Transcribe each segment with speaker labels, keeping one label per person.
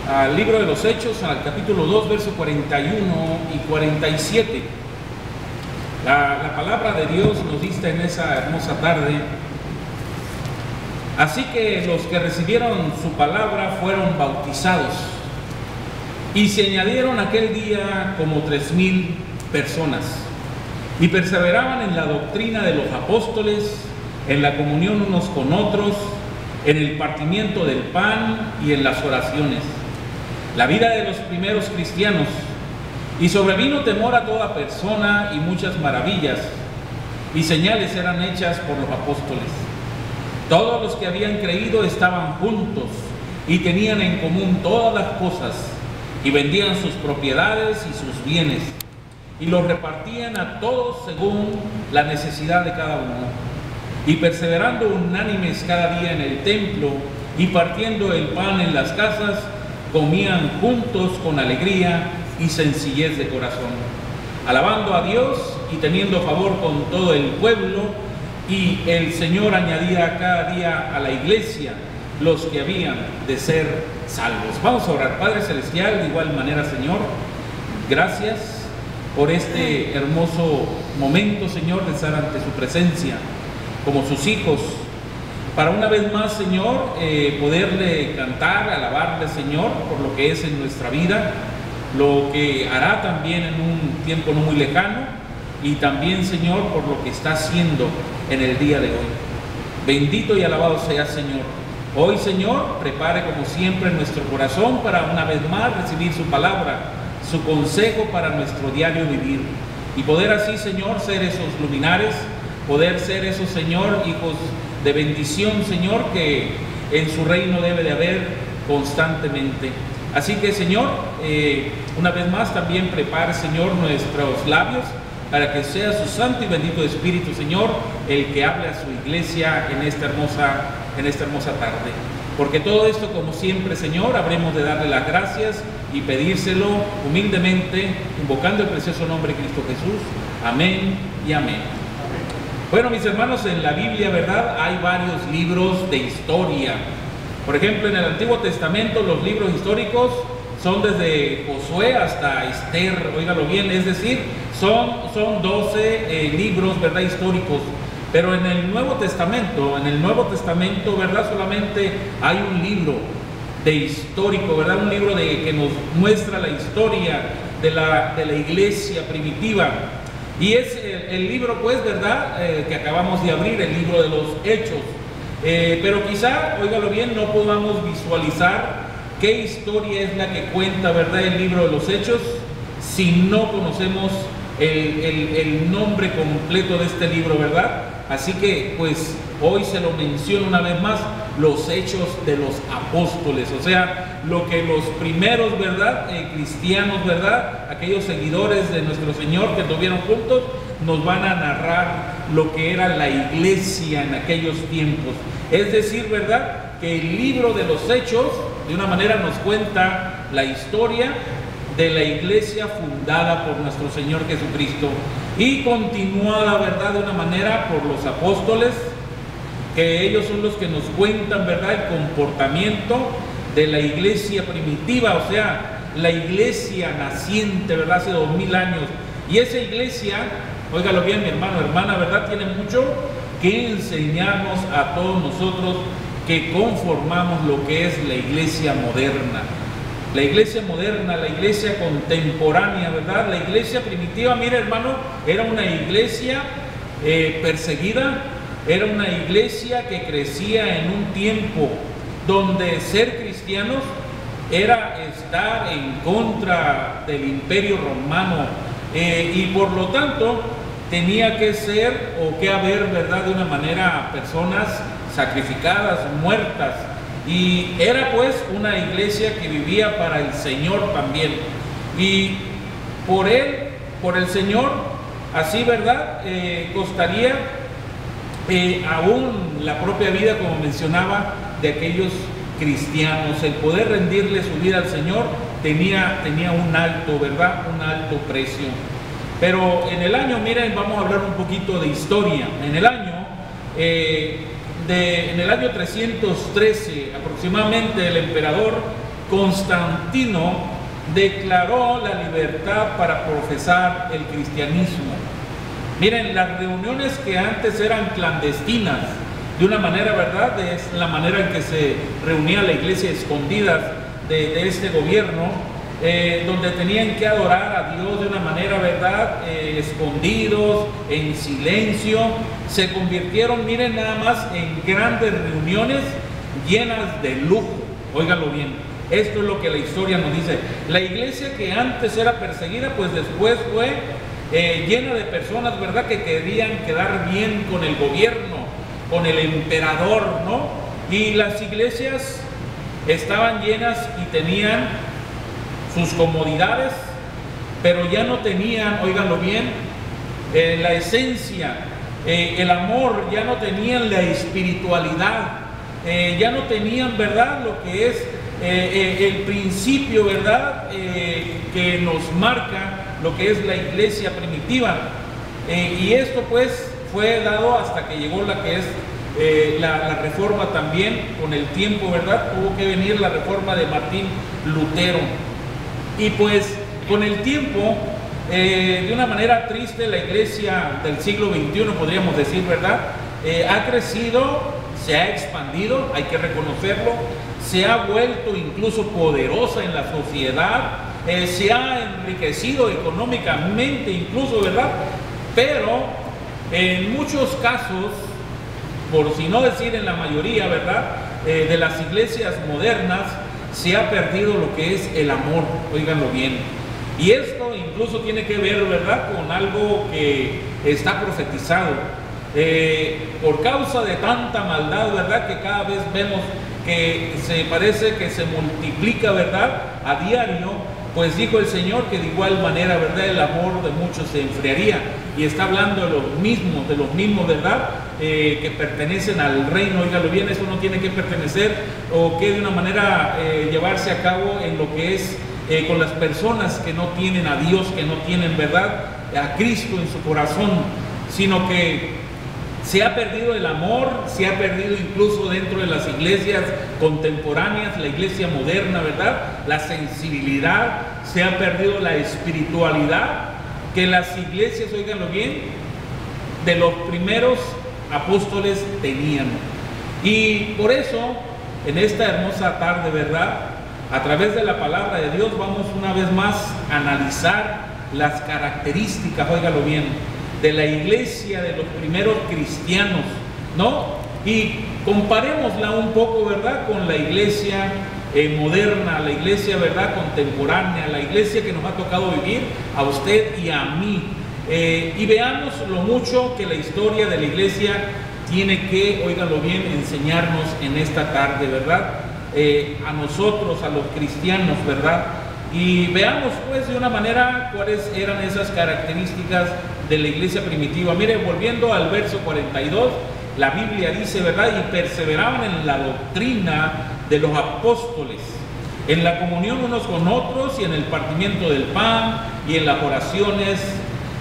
Speaker 1: al libro de los Hechos, al capítulo 2, versos 41 y 47. La palabra de Dios nos dice en esa hermosa tarde: así que los que recibieron su palabra fueron bautizados, y se añadieron aquel día como 3,000 personas, y perseveraban en la doctrina de los apóstoles, en la comunión unos con otros, en el partimiento del pan y en las oraciones. La vida de los primeros cristianos. Y sobrevino temor a toda persona, y muchas maravillas y señales eran hechas por los apóstoles. Todos los que habían creído estaban juntos y tenían en común todas las cosas, y vendían sus propiedades y sus bienes, y los repartían a todos según la necesidad de cada uno. Y perseverando unánimes cada día en el templo, y partiendo el pan en las casas, comían juntos con alegría y sencillez de corazón, alabando a Dios y teniendo favor con todo el pueblo. Y el Señor añadía cada día a la iglesia los que habían de ser salvos. Vamos a orar. Padre Celestial, de igual manera, Señor, gracias por este hermoso momento, Señor, de estar ante su presencia como sus hijos, para una vez más, Señor, poderle cantar, alabarle, Señor, por lo que es en nuestra vida, lo que hará también en un tiempo no muy lejano, y también, Señor, por lo que está haciendo en el día de hoy. Bendito y alabado sea, Señor. Hoy, Señor, prepare como siempre nuestro corazón para una vez más recibir su palabra, su consejo para nuestro diario vivir, y poder así, Señor, ser esos luminares, poder ser esos, Señor, hijos de bendición, Señor, que en su reino debe de haber constantemente. Así que, Señor, una vez más también prepare, Señor, nuestros labios para que sea su santo y bendito Espíritu, Señor, el que hable a su iglesia en esta hermosa tarde. Porque todo esto, como siempre, Señor, habremos de darle las gracias y pedírselo humildemente, invocando el precioso nombre de Cristo Jesús. Amén y amén. Bueno, mis hermanos, en la Biblia, ¿verdad?, hay varios libros de historia. Por ejemplo, en el Antiguo Testamento los libros históricos son desde Josué hasta Esther, óigalo bien, es decir, son 12 libros, ¿verdad?, históricos. Pero en el Nuevo Testamento, ¿verdad?, solamente hay un libro de histórico, ¿verdad?, un libro que nos muestra la historia de la iglesia primitiva. Y es el libro, pues, ¿verdad?, que acabamos de abrir, el libro de los Hechos. Pero quizá, óigalo bien, no podamos visualizar qué historia es la que cuenta, ¿verdad?, el libro de los Hechos, si no conocemos el nombre completo de este libro, ¿verdad? Así que, pues, hoy se lo menciono una vez más: los Hechos de los Apóstoles, o sea, lo que los primeros, ¿verdad?, cristianos, ¿verdad?, aquellos seguidores de nuestro Señor que estuvieron juntos, nos van a narrar lo que era la iglesia en aquellos tiempos. Es decir, ¿verdad?, que el libro de los Hechos, de una manera, nos cuenta la historia de la iglesia fundada por nuestro Señor Jesucristo y continuada, ¿verdad?, de una manera por los apóstoles, que ellos son los que nos cuentan, ¿verdad?, el comportamiento de la iglesia primitiva, o sea, la iglesia naciente, ¿verdad?, hace 2000 años. Y esa iglesia, óigalo bien, mi hermano, hermana, ¿verdad?, tiene mucho que enseñarnos a todos nosotros que conformamos lo que es la iglesia moderna. La iglesia moderna, la iglesia contemporánea, ¿verdad? La iglesia primitiva, mire, hermano, era una iglesia perseguida, era una iglesia que crecía en un tiempo donde ser cristianos era estar en contra del imperio romano, y por lo tanto tenía que ser o que haber, ¿verdad?, de una manera, personas sacrificadas, muertas. Y era, pues, una iglesia que vivía para el Señor también. Y por él, por el Señor, así, ¿verdad?, costaría aún la propia vida, como mencionaba, de aquellos cristianos. El poder rendirle su vida al Señor tenía un alto, ¿verdad?, un alto precio. Pero en el año, miren, vamos a hablar un poquito de historia. En el año 313 aproximadamente, el emperador Constantino declaró la libertad para profesar el cristianismo. Miren, las reuniones que antes eran clandestinas, de una manera, ¿verdad? Es la manera en que se reunía la iglesia escondidas de este gobierno, donde tenían que adorar a Dios de una manera, ¿verdad? Escondidos, en silencio, se convirtieron, miren nada más, en grandes reuniones llenas de lujo. Óiganlo bien, esto es lo que la historia nos dice. La iglesia que antes era perseguida, pues después fue llena de personas, ¿verdad?, que querían quedar bien con el gobierno, con el emperador, ¿no? Y las iglesias estaban llenas y tenían sus comodidades, pero ya no tenían, óiganlo bien, la esencia, el amor, ya no tenían la espiritualidad, ya no tenían, ¿verdad?, lo que es el principio, ¿verdad?, que nos marca lo que es la iglesia primitiva. Y esto pues fue dado hasta que llegó la que es la reforma también. Con el tiempo, ¿verdad?, tuvo que venir la reforma de Martín Lutero. Y pues con el tiempo, de una manera triste, la iglesia del siglo XXI, podríamos decir, ¿verdad?, ha crecido, se ha expandido, hay que reconocerlo, se ha vuelto incluso poderosa en la sociedad, se ha enriquecido económicamente incluso, ¿verdad? Pero en muchos casos, por si no decir en la mayoría, ¿verdad?, de las iglesias modernas, se ha perdido lo que es el amor, óiganlo bien. Y esto incluso tiene que ver, ¿verdad?, con algo que está profetizado. Por causa de tanta maldad, ¿verdad?, que cada vez vemos que se parece que se multiplica, ¿verdad?, a diario, pues dijo el Señor que de igual manera, ¿verdad?, el amor de muchos se enfriaría. Y está hablando de los mismos, ¿verdad?, que pertenecen al reino. Óigalo bien, eso no tiene que pertenecer o que de una manera llevarse a cabo en lo que es con las personas que no tienen a Dios, que no tienen, ¿verdad?, a Cristo en su corazón, sino que se ha perdido el amor, se ha perdido incluso dentro de las iglesias contemporáneas, la iglesia moderna, ¿verdad?, la sensibilidad, se ha perdido la espiritualidad que las iglesias, óiganlo bien, de los primeros apóstoles tenían. Y por eso, en esta hermosa tarde, ¿verdad?, a través de la palabra de Dios vamos una vez más a analizar las características, óigalo bien, de la iglesia de los primeros cristianos, ¿no? Y comparémosla un poco, ¿verdad?, con la iglesia moderna, la iglesia, ¿verdad?, contemporánea, la iglesia que nos ha tocado vivir a usted y a mí. Y veamos lo mucho que la historia de la iglesia tiene que, óiganlo bien, enseñarnos en esta tarde, ¿verdad?, a nosotros, a los cristianos, ¿verdad? Y veamos pues de una manera cuáles eran esas características de la iglesia primitiva. Mire, volviendo al verso 42, la Biblia dice, ¿verdad?, y perseveraban en la doctrina de los apóstoles, en la comunión unos con otros y en el partimiento del pan y en las oraciones,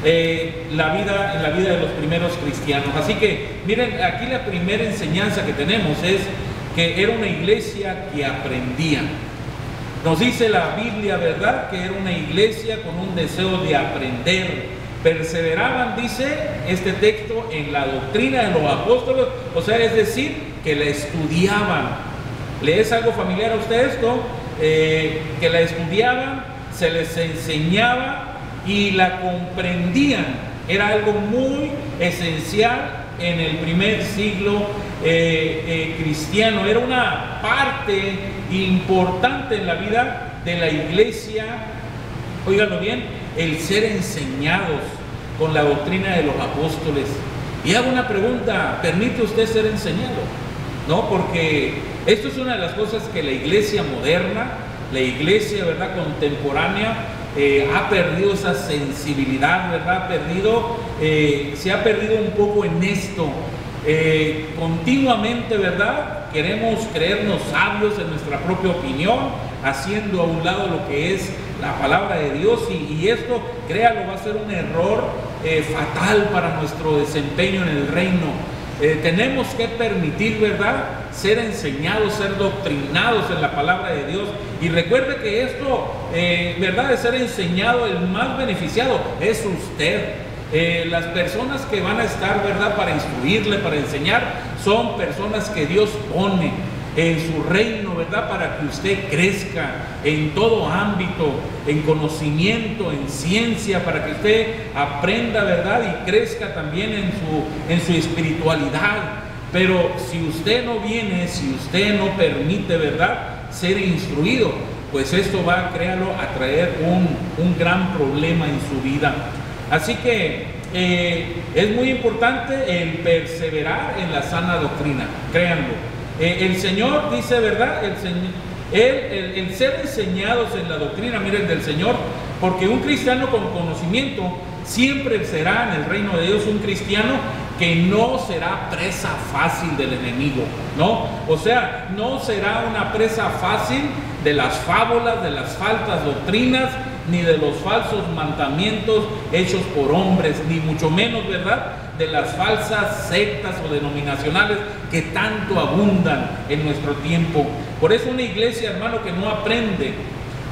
Speaker 1: en la vida de los primeros cristianos. Así que miren, aquí la primera enseñanza que tenemos es que era una iglesia que aprendía. Nos dice la Biblia, ¿verdad?, que era una iglesia con un deseo de aprender. Perseveraban, dice este texto, en la doctrina de los apóstoles, o sea, es decir, que la estudiaban. ¿Le es algo familiar a usted esto? Que la estudiaban, se les enseñaba y la comprendían. Era algo muy esencial en el primer siglo cristiano. Era una parte importante en la vida de la iglesia, óiganlo bien, el ser enseñados con la doctrina de los apóstoles. Y hago una pregunta: ¿permite usted ser enseñado? No, porque esto es una de las cosas que la iglesia moderna, la iglesia, ¿verdad?, contemporánea, ha perdido esa sensibilidad, ¿verdad? Se ha perdido un poco en esto. Continuamente, ¿verdad?, queremos creernos sabios en nuestra propia opinión, haciendo a un lado lo que es la palabra de Dios, y esto, créalo, va a ser un error fatal para nuestro desempeño en el reino. tenemos que permitir, ¿verdad?, ser enseñados, ser doctrinados en la palabra de Dios. Y recuerde que esto, ¿verdad?, de ser enseñado, el más beneficiado es usted. Las personas que van a estar, ¿verdad?, para instruirle, para enseñar, son personas que Dios pone en su reino, ¿verdad?, para que usted crezca en todo ámbito, en conocimiento, en ciencia, para que usted aprenda, ¿verdad?, y crezca también en su espiritualidad. Pero si usted no viene, si usted no permite, ¿verdad?, ser instruido, pues esto va, créalo, a traer un gran problema en su vida. Así que es muy importante el perseverar en la sana doctrina, créanlo. El Señor dice, ¿verdad?, el ser enseñados en la doctrina, miren, del Señor, porque un cristiano con conocimiento siempre será en el reino de Dios un cristiano que no será presa fácil del enemigo, ¿no? O sea, no será una presa fácil de las fábulas, de las falsas doctrinas, ni de los falsos mandamientos hechos por hombres, ni mucho menos, ¿verdad?, de las falsas sectas o denominacionales que tanto abundan en nuestro tiempo. Por eso una iglesia, hermano, que no aprende,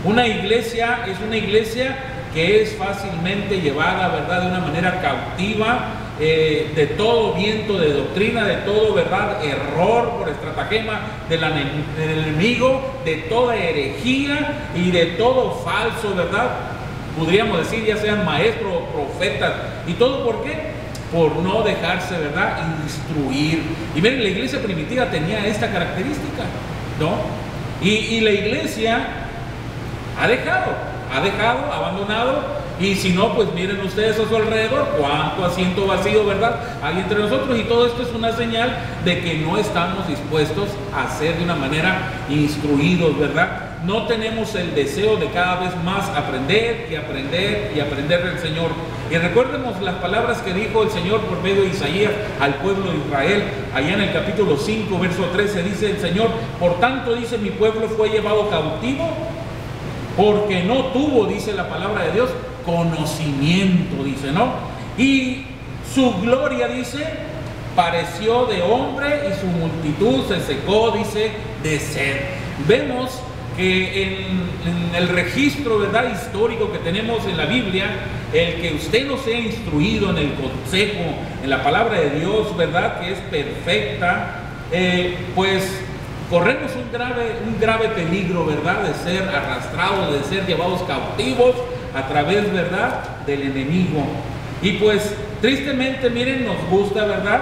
Speaker 1: una iglesia es una iglesia que es fácilmente llevada, ¿verdad?, de una manera cautiva, de todo viento de doctrina, de todo, ¿verdad?, error por estratagema del enemigo, de toda herejía y de todo falso, ¿verdad?, podríamos decir, ya sean maestros o profetas. ¿Y todo por qué? Por no dejarse, ¿verdad?, instruir. Y miren, la iglesia primitiva tenía esta característica, ¿no? Y la iglesia ha dejado, abandonado. Y si no, pues miren ustedes a su alrededor cuánto asiento vacío, ¿verdad?, hay entre nosotros. Y todo esto es una señal de que no estamos dispuestos a ser de una manera instruidos, ¿verdad? No tenemos el deseo de cada vez más aprender y aprender y aprender del Señor. Y recuérdemos las palabras que dijo el Señor por medio de Isaías al pueblo de Israel. Allá en el capítulo 5, verso 13, dice el Señor: por tanto, dice, mi pueblo fue llevado cautivo porque no tuvo, dice la palabra de Dios, conocimiento, dice, ¿no? Y su gloria, dice, pareció de hombre y su multitud se secó, dice, de sed. Vemos que en el registro, ¿verdad?, histórico que tenemos en la Biblia, el que usted no sea instruido en el consejo, en la palabra de Dios, ¿verdad?, que es perfecta, pues corremos un grave peligro, ¿verdad?, de ser arrastrados, de ser llevados cautivos a través, ¿verdad?, del enemigo. Y pues tristemente, miren, nos gusta, ¿verdad?,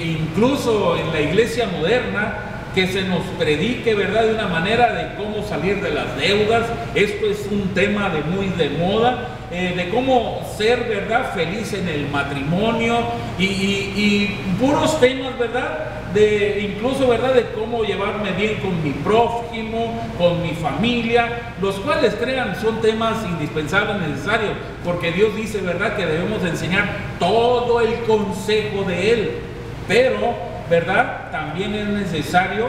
Speaker 1: incluso en la iglesia moderna, que se nos predique, ¿verdad?, de una manera de cómo salir de las deudas. Esto es un tema muy de moda, de cómo ser, ¿verdad?, feliz en el matrimonio y puros temas, ¿verdad?, incluso, ¿verdad?, de cómo llevarme bien con mi prójimo, con mi familia, los cuales, crean, son temas indispensables, necesarios, porque Dios dice, ¿verdad?, que debemos enseñar todo el consejo de Él. Pero, ¿verdad?, también es necesario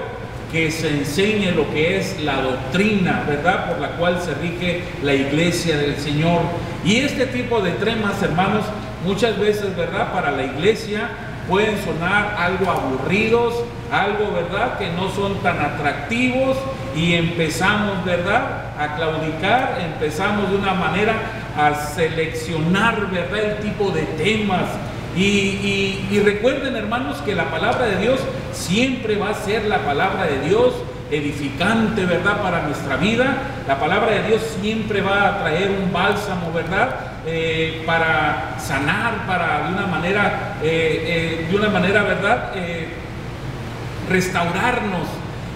Speaker 1: que se enseñe lo que es la doctrina, ¿verdad?, por la cual se rige la iglesia del Señor. Y este tipo de temas, hermanos, muchas veces, ¿verdad?, para la iglesia pueden sonar algo aburridos, algo, ¿verdad?, que no son tan atractivos, y empezamos, ¿verdad?, a claudicar, empezamos de una manera a seleccionar, ¿verdad?, el tipo de temas. Y recuerden, hermanos, que la palabra de Dios siempre va a ser la palabra de Dios edificante, ¿verdad?, para nuestra vida. La palabra de Dios siempre va a traer un bálsamo, ¿verdad?, para sanar, para de una manera, ¿verdad?, restaurarnos.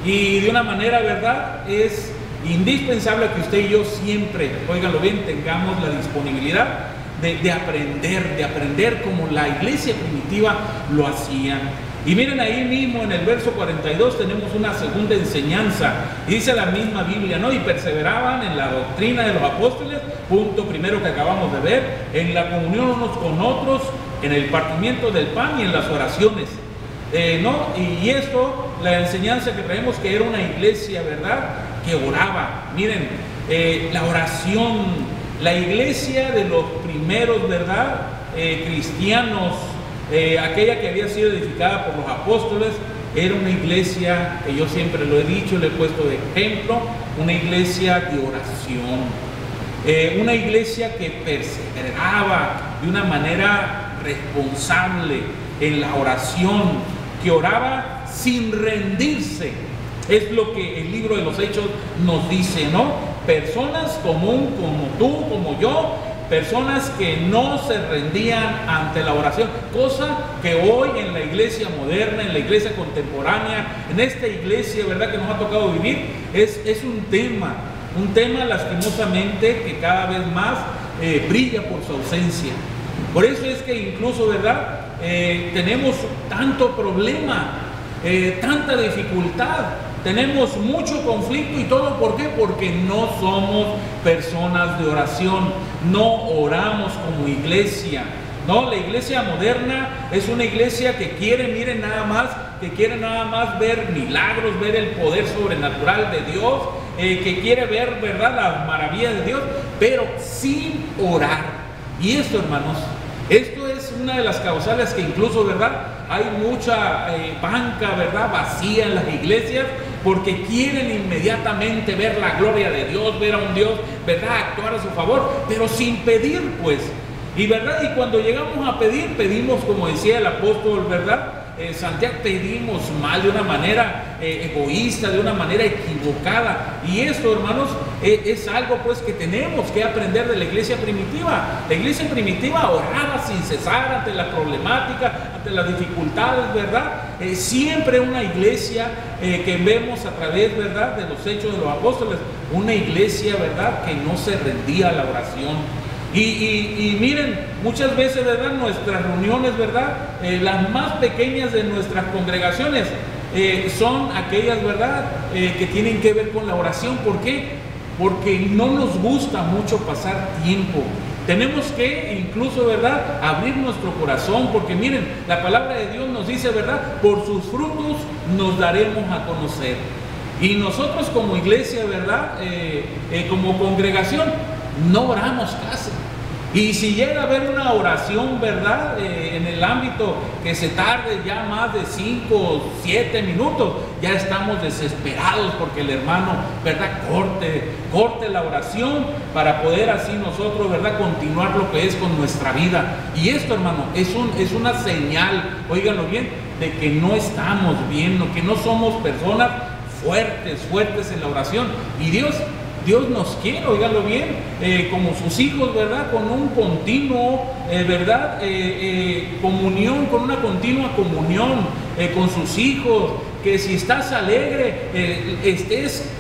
Speaker 1: Y de una manera, ¿verdad?, es indispensable que usted y yo siempre, óiganlo bien, tengamos la disponibilidad de aprender como la iglesia primitiva lo hacía. Y miren, ahí mismo en el verso 42 tenemos una segunda enseñanza, y dice la misma Biblia, ¿no? Y perseveraban en la doctrina de los apóstoles, punto primero que acabamos de ver, en la comunión unos con otros, en el partimiento del pan y en las oraciones, ¿no? Y esto, la enseñanza que traemos, que era una iglesia, ¿verdad?, que oraba. Miren, la oración, la iglesia de los primeros, ¿verdad?, cristianos, aquella que había sido edificada por los apóstoles, era una iglesia que yo siempre lo he dicho, le he puesto de ejemplo, una iglesia de oración, una iglesia que perseveraba de una manera responsable en la oración, que oraba sin rendirse. Es lo que el libro de los Hechos nos dice, ¿no? Personas común como tú, como yo, personas que no se rendían ante la oración, cosa que hoy en la iglesia moderna, en la iglesia contemporánea, en esta iglesia, ¿verdad?, que nos ha tocado vivir, es un tema lastimosamente que cada vez más brilla por su ausencia. Por eso es que incluso, ¿verdad?, tenemos tanto problema, tanta dificultad, tenemos mucho conflicto y todo. ¿Por qué? Porque no somos personas de oración, no oramos como iglesia. No, la iglesia moderna es una iglesia que quiere, miren nada más ver milagros, ver el poder sobrenatural de Dios, que quiere ver, ¿verdad?, las maravillas de Dios, pero sin orar. Y esto, hermanos, esto es una de las causales que incluso, ¿verdad?, hay mucha banca, ¿verdad?, vacía en las iglesias, porque quieren inmediatamente ver la gloria de Dios, ver a un Dios, ¿verdad?, actuar a su favor, pero sin pedir, pues. Y, ¿verdad?, y cuando llegamos a pedir, pedimos, como decía el apóstol, ¿verdad?, Santiago, pedimos mal, de una manera egoísta, de una manera equivocada. Y esto, hermanos, es algo pues que tenemos que aprender de la iglesia primitiva. La iglesia primitiva oraba sin cesar ante la problemática, ante las dificultades, ¿verdad? Siempre una iglesia que vemos a través, ¿verdad?, de los hechos de los apóstoles, una iglesia, ¿verdad?, que no se rendía a la oración. Y miren, muchas veces, ¿verdad?, nuestras reuniones, ¿verdad?, las más pequeñas de nuestras congregaciones son aquellas, ¿verdad?, que tienen que ver con la oración. ¿Por qué? Porque no nos gusta mucho pasar tiempo. Tenemos que incluso, ¿verdad?, abrir nuestro corazón, porque miren, la palabra de Dios nos dice, ¿verdad?, por sus frutos nos daremos a conocer. Y nosotros como iglesia, ¿verdad?, como congregación, no oramos casi. Y si llega a haber una oración, ¿verdad?, en el ámbito que se tarde ya más de 5 o 7 minutos, ya estamos desesperados porque el hermano, ¿verdad?, corte la oración para poder así nosotros, ¿verdad?, continuar lo que es con nuestra vida. Y esto, hermano, es una señal, óiganlo bien, de que no estamos bien, que no somos personas fuertes en la oración. Y Dios nos quiere, óiganlo bien, como sus hijos, ¿verdad?, con un continuo, ¿verdad?, comunión, con una continua comunión con sus hijos. Que si estás alegre, estés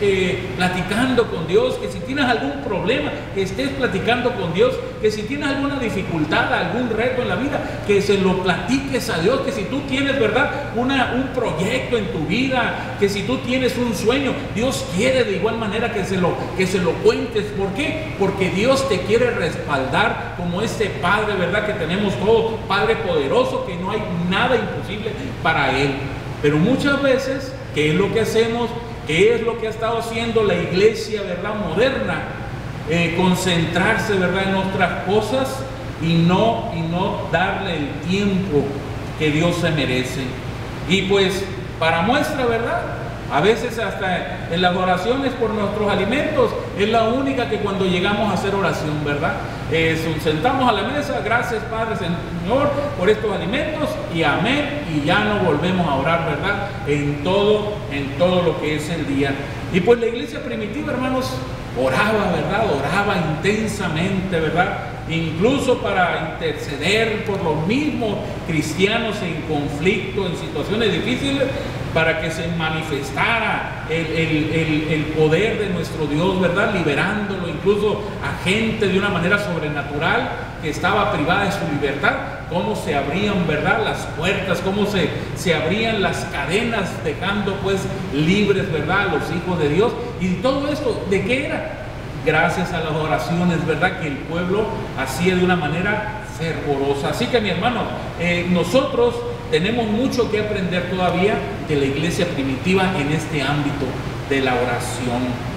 Speaker 1: platicando con Dios, que si tienes algún problema, que estés platicando con Dios, que si tienes alguna dificultad, algún reto en la vida, que se lo platiques a Dios, que si tú tienes, ¿verdad?, un proyecto en tu vida, que si tú tienes un sueño, Dios quiere de igual manera que se lo cuentes. ¿Por qué? Porque Dios te quiere respaldar como este Padre, ¿verdad?, que tenemos todos, Padre poderoso, que no hay nada imposible para Él. Pero muchas veces, ¿qué es lo que hacemos? ¿Qué es lo que ha estado haciendo la iglesia, ¿verdad?, moderna? Concentrarse, ¿verdad?, en otras cosas y no darle el tiempo que Dios se merece. Y pues, para muestra, ¿verdad?, a veces hasta en las oraciones por nuestros alimentos es la única que cuando llegamos a hacer oración, ¿verdad?, sentamos a la mesa, gracias Padre Señor por estos alimentos y amén, y ya no volvemos a orar, ¿verdad?, en todo lo que es el día. Y pues la iglesia primitiva, hermanos, oraba, ¿verdad?, oraba intensamente, ¿verdad?, incluso para interceder por los mismos cristianos en conflicto, en situaciones difíciles, para que se manifestara el poder de nuestro Dios, ¿verdad?, liberándolo incluso a gente de una manera sobrenatural que estaba privada de su libertad. Cómo se abrían, ¿verdad?, las puertas, cómo se abrían las cadenas, dejando pues libres, ¿verdad?, a los hijos de Dios. Y todo esto, ¿de qué era? Gracias a las oraciones, ¿verdad?, que el pueblo hacía de una manera fervorosa. Así que, mi hermano, nosotros tenemos mucho que aprender todavía de la iglesia primitiva en este ámbito de la oración.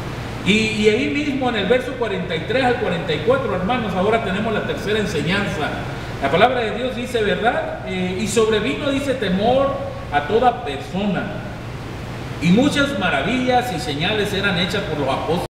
Speaker 1: Y ahí mismo en el verso 43 al 44, hermanos, ahora tenemos la tercera enseñanza. La palabra de Dios dice, ¿verdad? Y sobrevino, dice, temor a toda persona. Y muchas maravillas y señales eran hechas por los apóstoles.